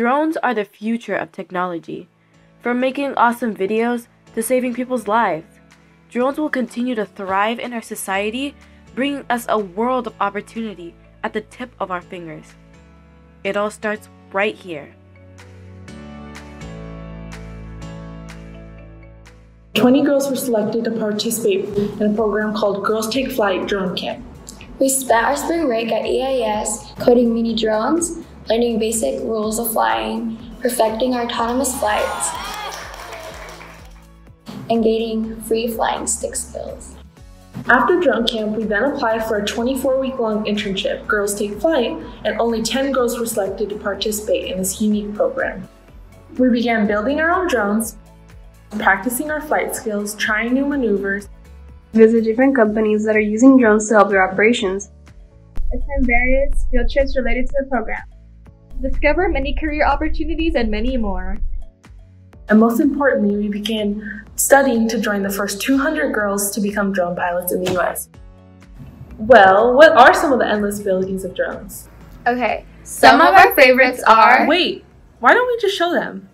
Drones are the future of technology. From making awesome videos to saving people's lives, drones will continue to thrive in our society, bringing us a world of opportunity at the tip of our fingers. It all starts right here. 20 girls were selected to participate in a program called Girls Take Flight Drone Camp. We spent our spring break at EIS coding mini drones, learning basic rules of flying, perfecting our autonomous flights, and gaining free flying stick skills. After drone camp, we then applied for a 24-week-long internship, Girls Take Flight, and only 10 girls were selected to participate in this unique program. We began building our own drones, practicing our flight skills, trying new maneuvers, visit different companies that are using drones to help their operations, attend various field trips related to the program, discover many career opportunities, and many more. And most importantly, we began studying to join the first 200 girls to become drone pilots in the US. Well, what are some of the endless abilities of drones? Okay, some of our favorites are... Wait, why don't we just show them?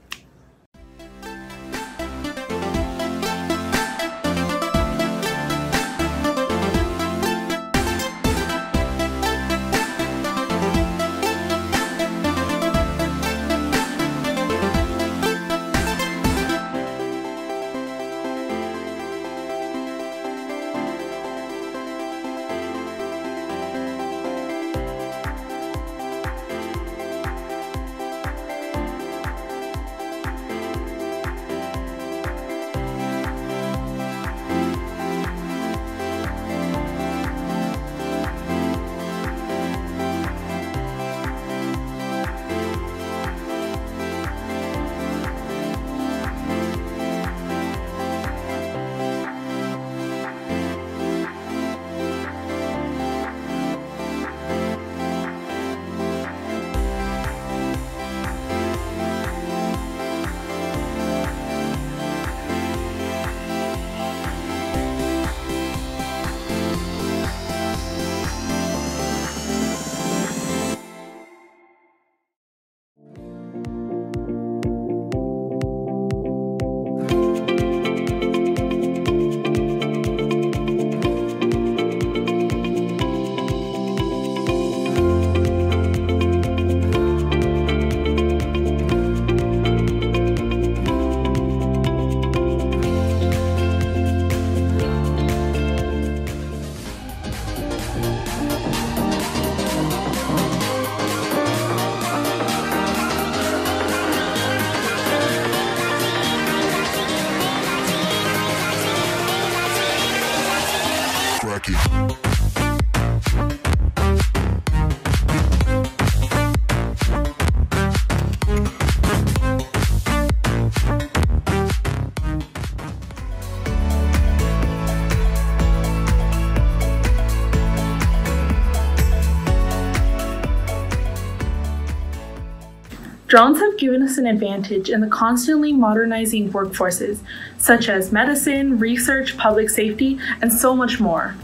Drones have given us an advantage in the constantly modernizing workforces, such as medicine, research, public safety, and so much more.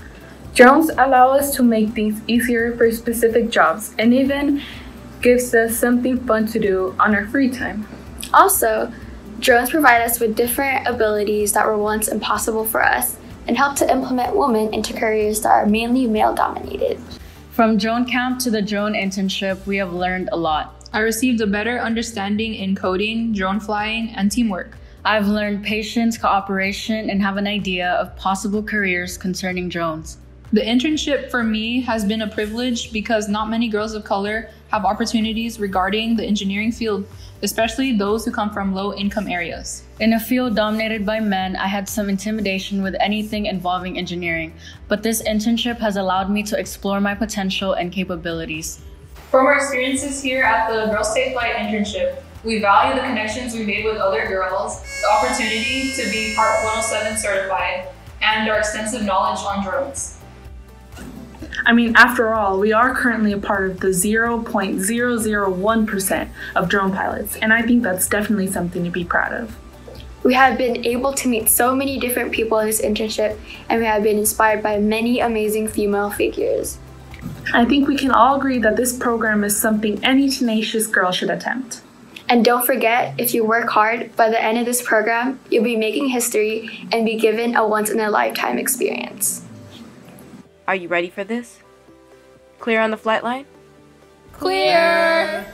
Drones allow us to make things easier for specific jobs and even gives us something fun to do on our free time. Also, drones provide us with different abilities that were once impossible for us and help to implement women into careers that are mainly male-dominated. From drone camp to the drone internship, we have learned a lot. I received a better understanding in coding, drone flying, and teamwork. I've learned patience, cooperation, and have an idea of possible careers concerning drones. The internship for me has been a privilege because not many girls of color have opportunities regarding the engineering field, especially those who come from low-income areas. In a field dominated by men, I had some intimidation with anything involving engineering, but this internship has allowed me to explore my potential and capabilities. From our experiences here at the Girls Take Flight internship, we value the connections we made with other girls, the opportunity to be Part 107 certified, and our extensive knowledge on drones. I mean, after all, we are currently a part of the 0.001% of drone pilots, and I think that's definitely something to be proud of. We have been able to meet so many different people in this internship, and we have been inspired by many amazing female figures. I think we can all agree that this program is something any tenacious girl should attempt. And don't forget, if you work hard, by the end of this program, you'll be making history and be given a once-in-a-lifetime experience. Are you ready for this? Clear on the flight line? Clear!